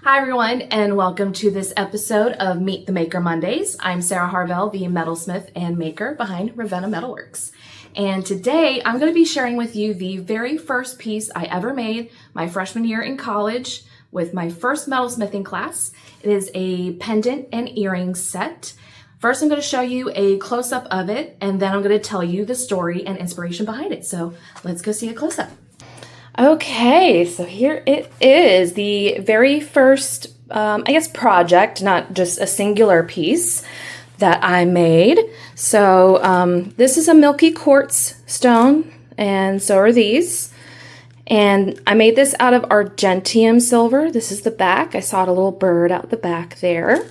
Hi everyone, and welcome to this episode of Meet the Maker Mondays. I'm Sarah Harvell, the metalsmith and maker behind Ravenna Metalworks. And today I'm going to be sharing with you the very first piece I ever made my freshman year in college with my first metalsmithing class. It is a pendant and earring set. First, I'm going to show you a close-up of it, and then I'm going to tell you the story and inspiration behind it. So let's go see a close-up. Okay, so here it is, the very first, project, not just a singular piece that I made. So this is a milky quartz stone, and so are these. And I made this out of argentium silver. This is the back. I sawed a little bird out the back there.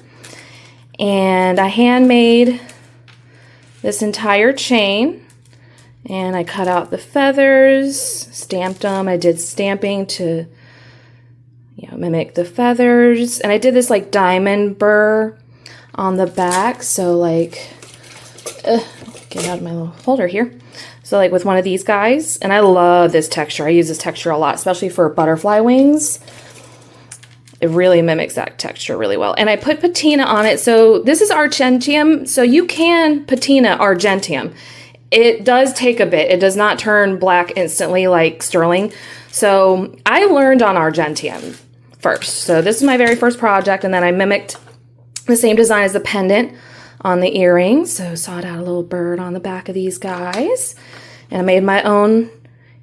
And I handmade this entire chain. And I cut out the feathers, stamped them. I did stamping to, mimic the feathers. And I did this like diamond burr on the back. So get out of my little holder here. So like with one of these guys. And I love this texture. I use this texture a lot, especially for butterfly wings. It really mimics that texture really well. And I put patina on it. So this is argentium. So you can patina argentium. It does take a bit. It does not turn black instantly like sterling. So I learned on argentium first. So this is my very first project, and then I mimicked the same design as the pendant on the earrings. So sawed out a little bird on the back of these guys. And I made my own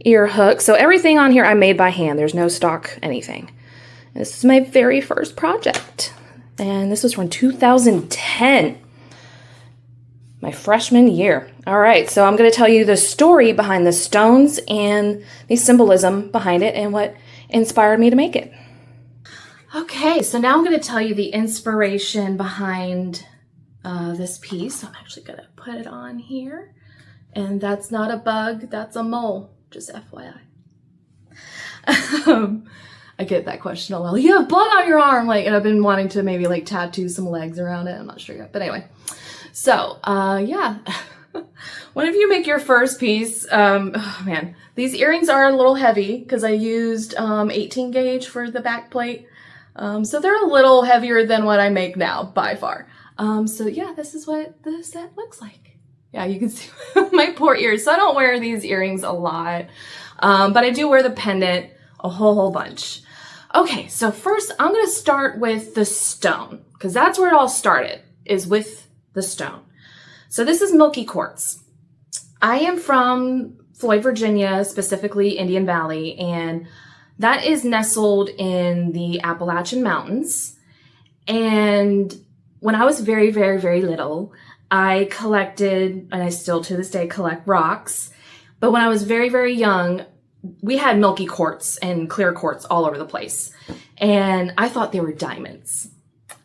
ear hook. So everything on here I made by hand. There's no stock anything. This is my very first project. And this was from 2010. My freshman year. All right, so I'm going to tell you the story behind the stones and the symbolism behind it and what inspired me to make it. Okay, so now I'm going to tell you the inspiration behind this piece. I'm actually going to put it on here. And that's not a bug, that's a mole, just FYI. I get that question a lot. You have blood on your arm, and I've been wanting to maybe tattoo some legs around it. I'm not sure yet, but anyway. So, whenever you make your first piece, these earrings are a little heavy because I used 18 gauge for the back plate. So they're a little heavier than what I make now by far. This is what the set looks like. Yeah, you can see my poor ears. So I don't wear these earrings a lot, but I do wear the pendant a whole bunch. Okay, so first I'm going to start with the stone because that's where it all started, is with the stone. So this is milky quartz. I am from Floyd, Virginia, specifically Indian Valley, and that is nestled in the Appalachian Mountains. And when I was very, very, very little, I collected, and I still to this day collect rocks. But when I was very, very young, we had milky quartz and clear quartz all over the place. And I thought they were diamonds.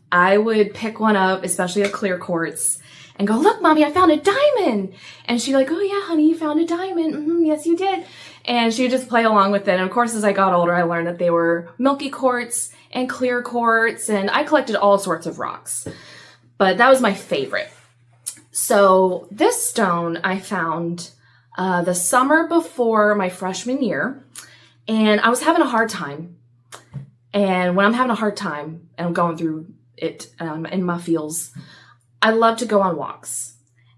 I would pick one up, especially a clear quartz, and go, "Look, Mommy, I found a diamond." And she'd be like, "Oh yeah, honey, you found a diamond. Mm-hmm, yes, you did." And she would just play along with it. And of course, as I got older, I learned that they were milky quartz and clear quartz. And I collected all sorts of rocks, but that was my favorite. So this stone I found the summer before my freshman year, and I was having a hard time. And when I'm having a hard time and I'm going through it in my feels, I love to go on walks.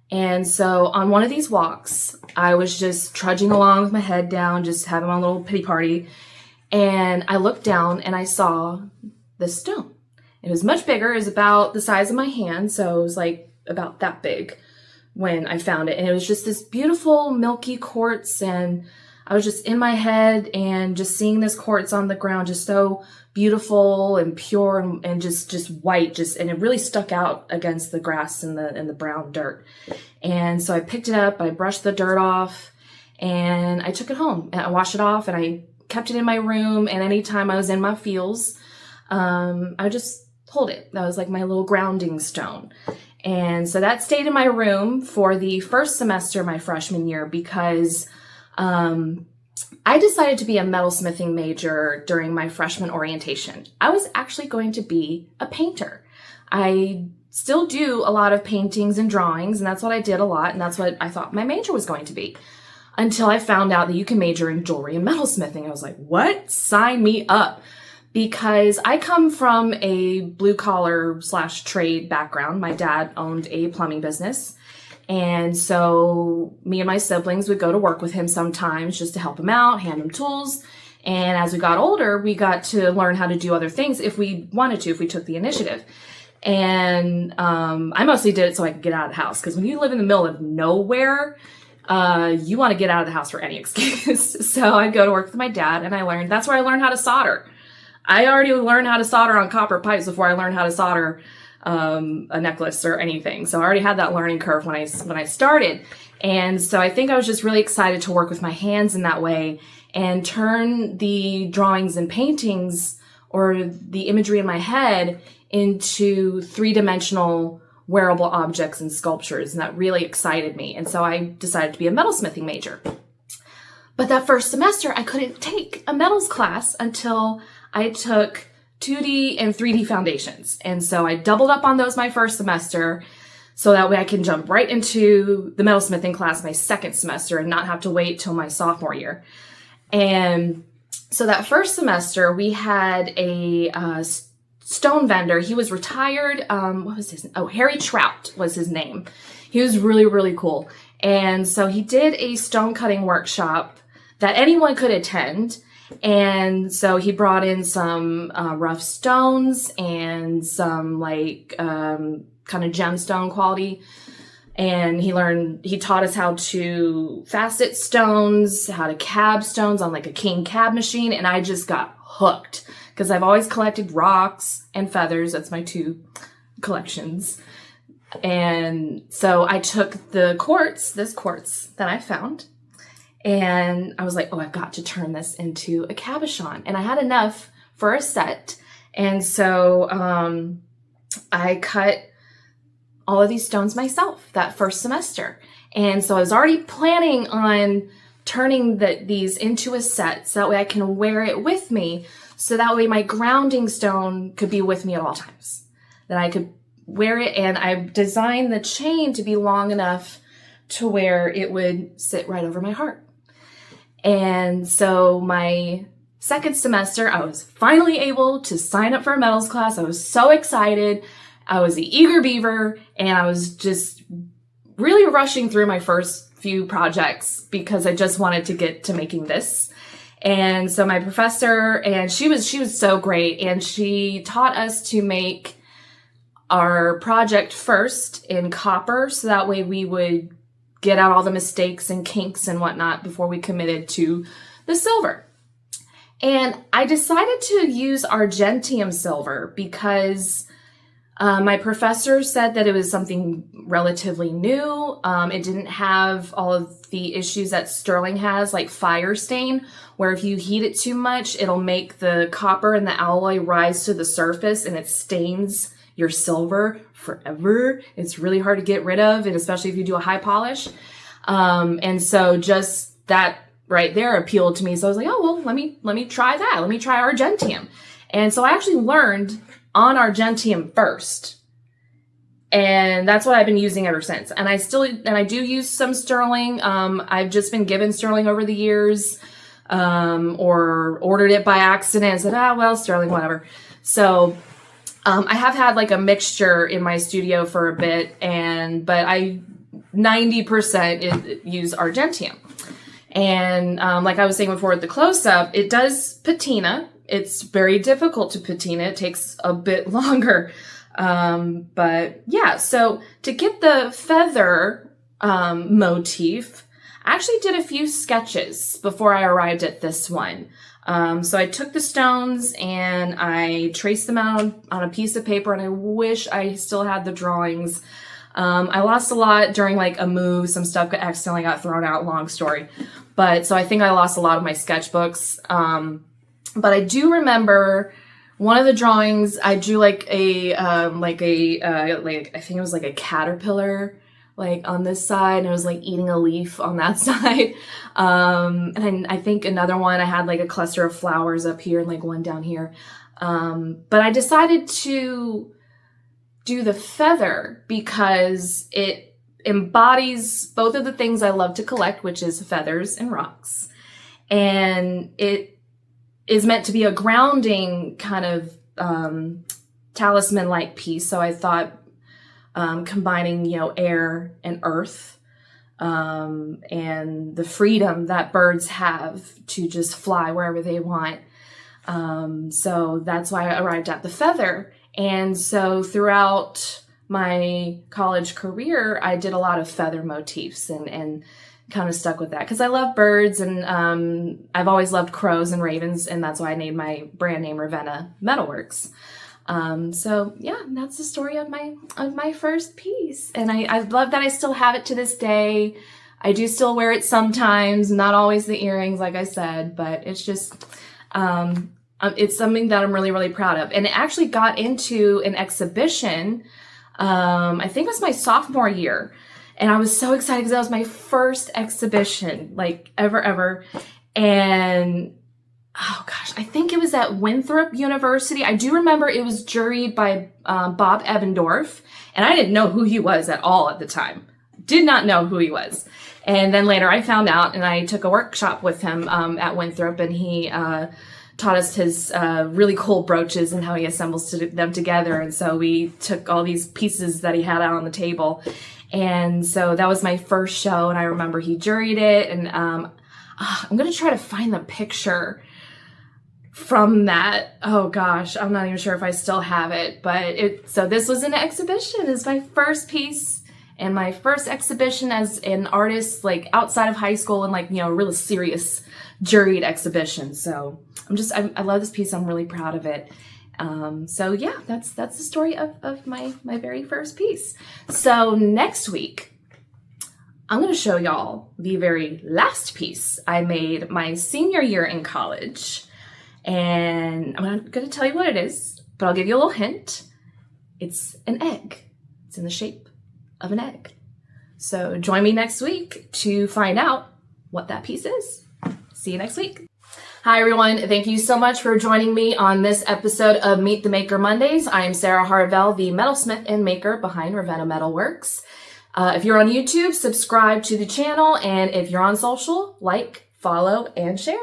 And so on one of these walks, I was just trudging along with my head down, just having my little pity party. And I looked down and I saw this stone. It was much bigger. It was about the size of my hand. So it was about that big when I found it. And it was just this beautiful milky quartz. And I was just in my head and just seeing this quartz on the ground, just so beautiful and pure and just white, and it really stuck out against the grass and the brown dirt. And so I picked it up, I brushed the dirt off, and I took it home and I washed it off, and I kept it in my room. And anytime I was in my feels, I would just hold it. That was like my little grounding stone. And so that stayed in my room for the first semester of my freshman year because I decided to be a metalsmithing major during my freshman orientation. I was actually going to be a painter. I still do a lot of paintings and drawings, and that's what I did a lot, and that's what I thought my major was going to be. Until I found out that you can major in jewelry and metalsmithing. I was like, what? Sign me up. because I come from a blue collar / trade background. My dad owned a plumbing business. And so me and my siblings would go to work with him sometimes just to help him out, hand him tools. And as we got older, we got to learn how to do other things if we wanted to, if we took the initiative. And I mostly did it so I could get out of the house. Because when you live in the middle of nowhere, you want to get out of the house for any excuse. So I'd go to work with my dad, and that's where I learned how to solder. I already learned how to solder on copper pipes before I learned how to solder a necklace or anything. So I already had that learning curve when I started. And so I think I was just really excited to work with my hands in that way and turn the drawings and paintings or the imagery in my head into 3-dimensional wearable objects and sculptures. And that really excited me. And so I decided to be a metalsmithing major. But that first semester, I couldn't take a metals class until I took 2D and 3D foundations. And so I doubled up on those my first semester so that way I can jump right into the metalsmithing class my second semester and not have to wait till my sophomore year. And so that first semester we had a stone vendor. He was retired. What was his name? Oh, Harry Trout was his name. He was really, really cool. And so he did a stone cutting workshop that anyone could attend. And so he brought in some rough stones and some kind of gemstone quality. And he taught us how to facet stones, how to cab stones on like a king cab machine. And I just got hooked because I've always collected rocks and feathers. That's my 2 collections. And so I took this quartz that I found. And I was like, oh, I've got to turn this into a cabochon. And I had enough for a set. And so I cut all of these stones myself that first semester. And so I was already planning on turning these into a set so that way I can wear it with me. So that way my grounding stone could be with me at all times. That I could wear it. And I designed the chain to be long enough to where it would sit right over my heart. And so my second semester, I was finally able to sign up for a metals class. I was so excited. I was the eager beaver, and I was just really rushing through my first few projects because I just wanted to get to making this. And so my professor, and she was so great, and she taught us to make our project first in copper, so that way we would get out all the mistakes and kinks and whatnot before we committed to the silver. And I decided to use Argentium silver because my professor said that it was something relatively new. It didn't have all of the issues that sterling has, like fire stain, where if you heat it too much, it'll make the copper and the alloy rise to the surface and it stains your silver forever. It's really hard to get rid of, and especially if you do a high polish. And so just that right there appealed to me. So I was like, oh, well, let me try that. Let me try Argentium. And so I actually learned on Argentium first. And that's what I've been using ever since. And I do use some sterling. I've just been given sterling over the years, or ordered it by accident and said, well, sterling, whatever. So I have had like a mixture in my studio for a bit, but I 90% use Argentium. And like I was saying before with the close-up, it does patina. It's very difficult to patina. It takes a bit longer. But yeah, so to get the feather motif, I actually did a few sketches before I arrived at this one. So I took the stones and I traced them out on a piece of paper, and I wish I still had the drawings. I lost a lot during like a move. Some stuff accidentally got thrown out, long story. But so I think I lost a lot of my sketchbooks. But I do remember one of the drawings I drew I think it was like a caterpillar like on this side, and it was like eating a leaf on that side. And I think another one I had like a cluster of flowers up here and like one down here. But I decided to do the feather because it embodies both of the things I love to collect, which is feathers and rocks. And it is meant to be a grounding kind of talisman-like piece. So I thought combining, you know, air and earth, and the freedom that birds have to just fly wherever they want. So that's why I arrived at the feather. And so throughout my college career, I did a lot of feather motifs and kind of stuck with that because I love birds, and I've always loved crows and ravens, and that's why I named my brand name Ravenna Metalworks. So yeah, that's the story of my first piece. And I love that I still have it to this day. I do still wear it sometimes, not always the earrings, like I said, but it's just, it's something that I'm really, really proud of. And it actually got into an exhibition, I think it was my sophomore year. And I was so excited because that was my first exhibition, like ever. And oh gosh, I think it was at Winthrop University. I do remember it was juried by Bob Ebbendorf, and I didn't know who he was at all at the time. Did not know who he was. And then later I found out, and I took a workshop with him at Winthrop, and he taught us his really cool brooches and how he assembles them together. And so we took all these pieces that he had out on the table. And so that was my first show, and I remember he juried it, and I'm going to try to find the picture from that. Oh gosh, I'm not even sure if I still have it, but so this was an exhibition. It's my first piece and my first exhibition as an artist, like outside of high school, and like, you know, a really serious juried exhibition. So I love this piece. I'm really proud of it. So yeah, that's the story of my very first piece. So next week, I'm going to show y'all the very last piece I made my senior year in college. And I'm not going to tell you what it is, but I'll give you a little hint. It's an egg. It's in the shape of an egg. So join me next week to find out what that piece is. See you next week. Hi everyone, thank you so much for joining me on this episode of Meet the Maker Mondays. I am Sarah Harvell, the metalsmith and maker behind Ravenna Metalworks. If you're on YouTube, subscribe to the channel, and if you're on social, like, follow, and share.